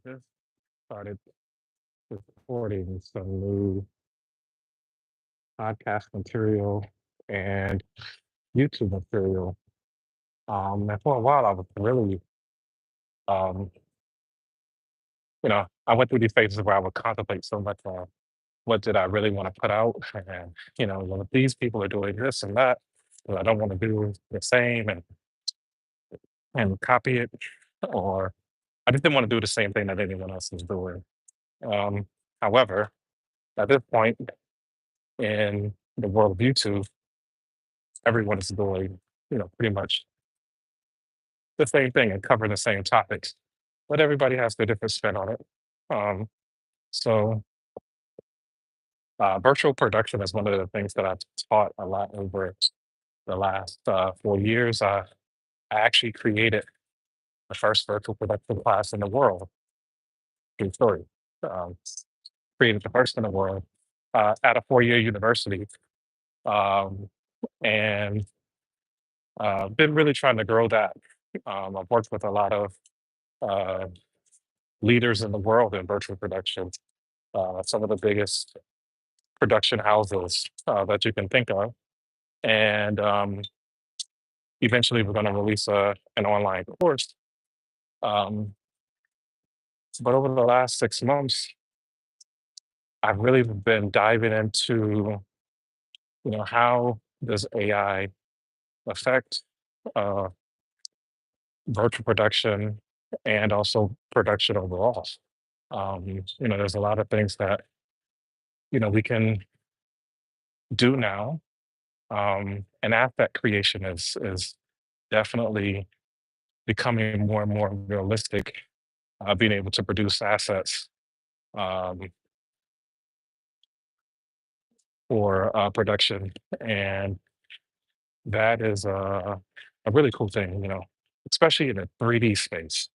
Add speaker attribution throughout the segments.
Speaker 1: just started recording some new podcast material and YouTube material. And for a while, I was really, um, I went through these phases where I would contemplate so much on what did I really want to put out, and well, if these people are doing this and that, well, I don't want to do the same and copy it, or I just didn't want to do the same thing that anyone else is doing. Um, However, at this point in the world of YouTube, everyone is doing, pretty much the same thing and covering the same topics, but everybody has their different spin on it. Um, so, virtual production is one of the things that I've taught a lot over the last 4 years. I actually created the first virtual production class in the world. True story. Um, Created the first in the world at a 4 year university. Um, and been really trying to grow that. I've worked with a lot of uh, leaders in the world in virtual production, some of the biggest production houses that you can think of. And eventually, we're going to release an online course. Um, but over the last 6 months, I've really been diving into, how does AI affect uh, virtual production and also production overall. There's a lot of things that we can do now, and asset creation is definitely becoming more and more realistic. Being able to produce assets um, for production, and that is a really cool thing. Especially in the 3D space.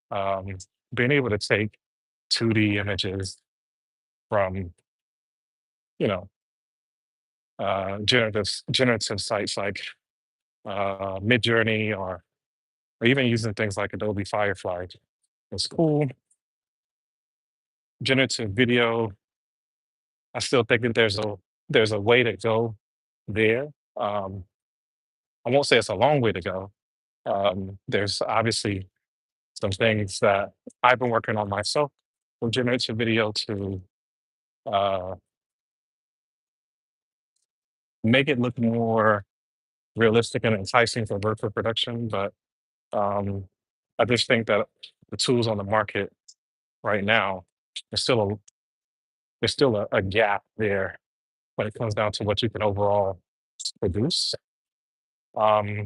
Speaker 1: Um, Being able to take 2D images from you know generative sites like Midjourney or even using things like Adobe Firefly. It's cool. Generative video, I still think that there's a way to go there. Um, I won't say it's a long way to go. There's obviously some things that I've been working on myself with generative video to uh, make it look more realistic and enticing for virtual production. But um, I just think that the tools on the market right now, there's still a there's still a gap there when it comes down to what you can overall produce. Um,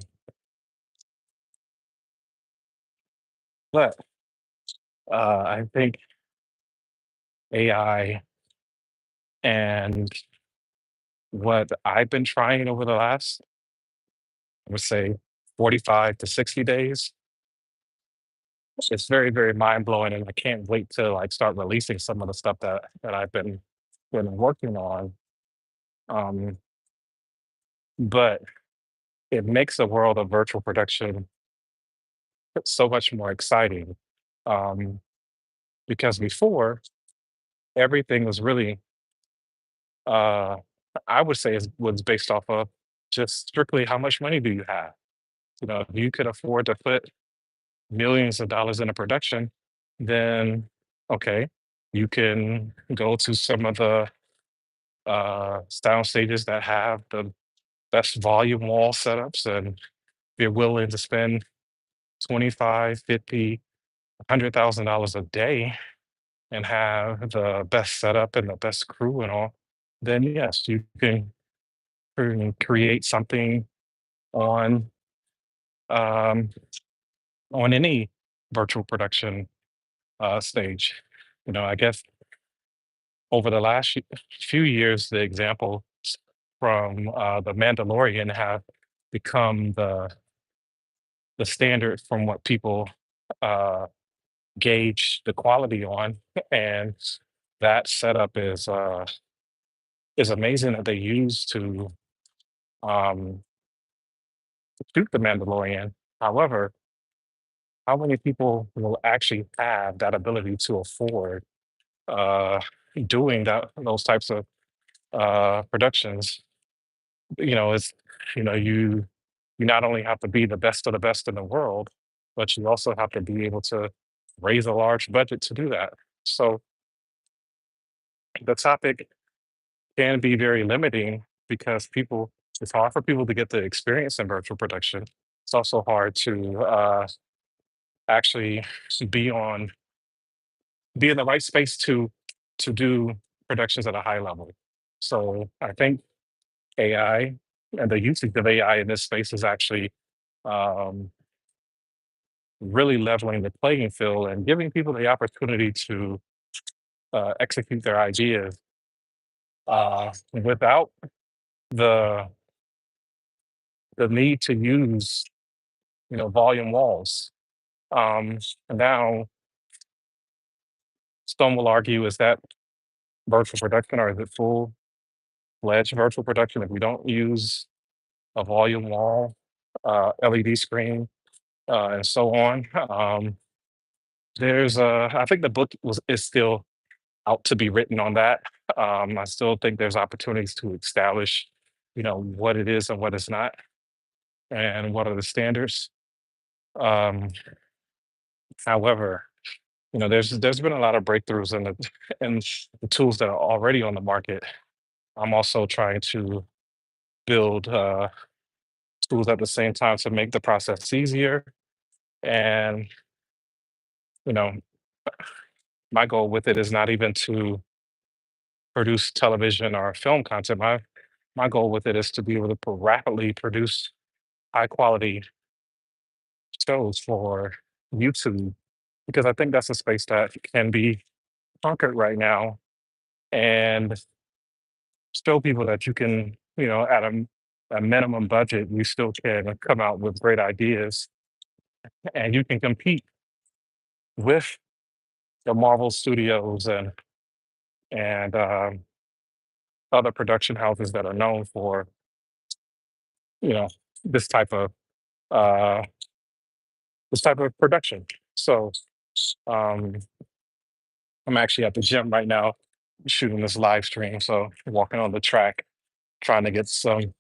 Speaker 1: but I think AI and what I've been trying over the last, I would say, 45 to 60 days, it's very, very mind blowing, and I can't wait to like start releasing some of the stuff that I've been working on. Um, but it makes the world of virtual production so much more exciting, um, because before everything was really, uh, I would say, was based off of just strictly how much money do you have. If you could afford to put millions of dollars in a production, then okay, you can go to some of the sound stages that have the best volume wall setups, and if you're willing to spend 25, 50, $100,000 a day and have the best setup and the best crew and all, then yes, you can create something on um, on any virtual production stage. I guess over the last few years, the example from the Mandalorian have become the standard from what people uh, gauge the quality on, and that setup is amazing that they use to um, shoot the Mandalorian. However, how many people will actually have that ability to afford uh, doing those types of productions? It's you not only have to be the best of the best in the world, but you also have to be able to raise a large budget to do that. So the topic can be very limiting because it's hard for people to get the experience in virtual production. It's also hard to actually be on be in the right space to do productions at a high level. So I think AI and the usage of AI in this space is actually um, really leveling the playing field and giving people the opportunity to execute their ideas without the the need to use volume walls. Um, Now, some will argue, is that virtual production or is it full fledged virtual production if we don't use a volume wall, LED screen, and so on? I think the book is still out to be written on that. I still think there's opportunities to establish, what it is and what it's not, and what are the standards. Um, However, there's been a lot of breakthroughs in the in the tools that are already on the market. I'm also trying to build tools at the same time to make the process easier. And you know, my goal with it is not even to produce television or film content. My goal with it is to be able to rapidly produce high quality shows for YouTube, because I think that's a space that can be conquered right now, and show people that you can, at a minimum budget, you still can come out with great ideas, and you can compete with the Marvel Studios and other production houses that are known for, you know, this type of uh, this type of production. So um, I'm actually at the gym right now shooting this live stream. So walking on the track, trying to get some,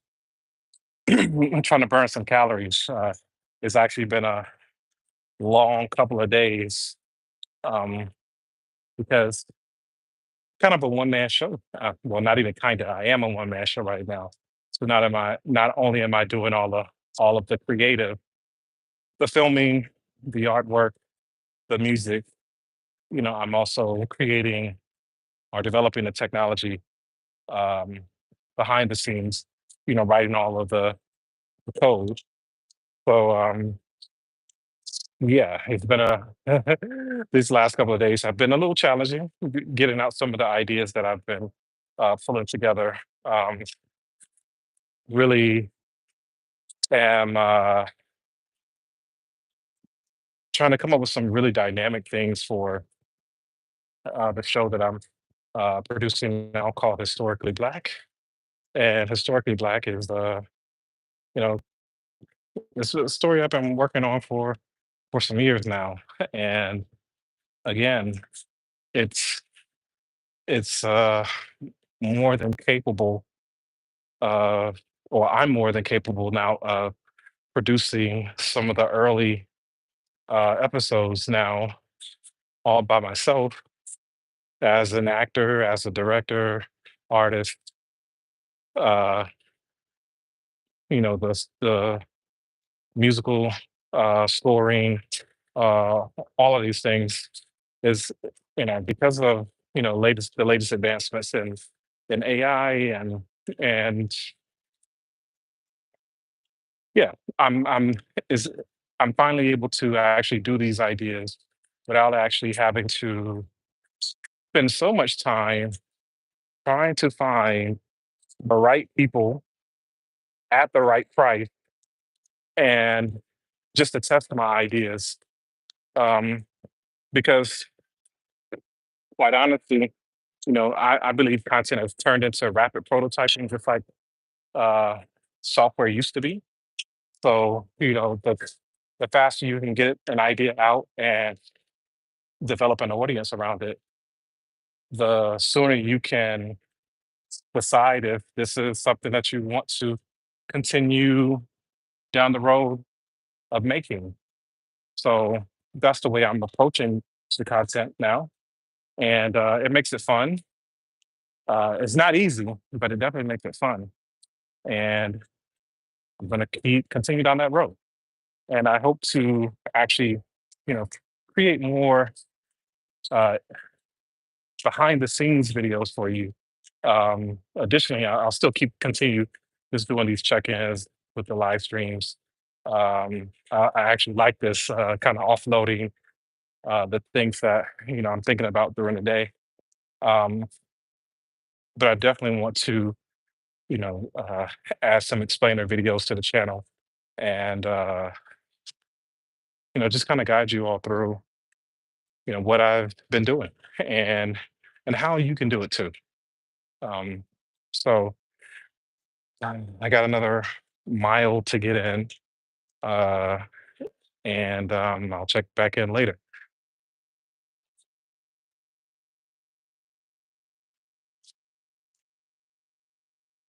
Speaker 1: trying to burn some calories. It's actually been a long couple of days, um, because kind of a one man show. Well, not even kind of. I am a one man show right now. So not only am I doing all of the creative, the filming, the artwork, the music. I'm also creating or developing the technology um, behind the scenes. Writing all of the code. So yeah, it's been a these last couple of days have been a little challenging getting out some of the ideas that I've been pulling together. Um, Really am trying to come up with some really dynamic things for the show that I'm producing now, called Historically Black. And Historically Black is you know it's a story I've been working on for some years now. And again, it's it's more than capable of, or I'm more than capable now of producing some of the early episodes now all by myself, as an actor, as a director, artist. Uh, the musical scoring, all of these things is, because of the latest advancements in AI, and yeah, I'm is I'm finally able to actually do these ideas without actually having to spend so much time trying to find the right people at the right price, and just to test my ideas. Um, because quite honestly, I believe content has turned into rapid prototyping, just like uh, software used to be. So, the faster you can get an idea out and develop an audience around it, the sooner you can decide if this is something that you want to continue down the road of making. So that's the way I'm approaching the content now, and it makes it fun. It's not easy, but it definitely makes it fun, and I'm going to keep continue down that road. And I hope to actually, you know, create more uh, behind the scenes videos for you. Additionally, I'll still keep continue just doing these check-ins with the live streams. I actually like this kind of offloading the things that I'm thinking about during the day. Um, but I definitely want to you know uh, add some explainer videos to the channel and just kind of guide you all through what I've been doing and how you can do it too. Um, so I got another mile to get in, uh, and I'll check back in later.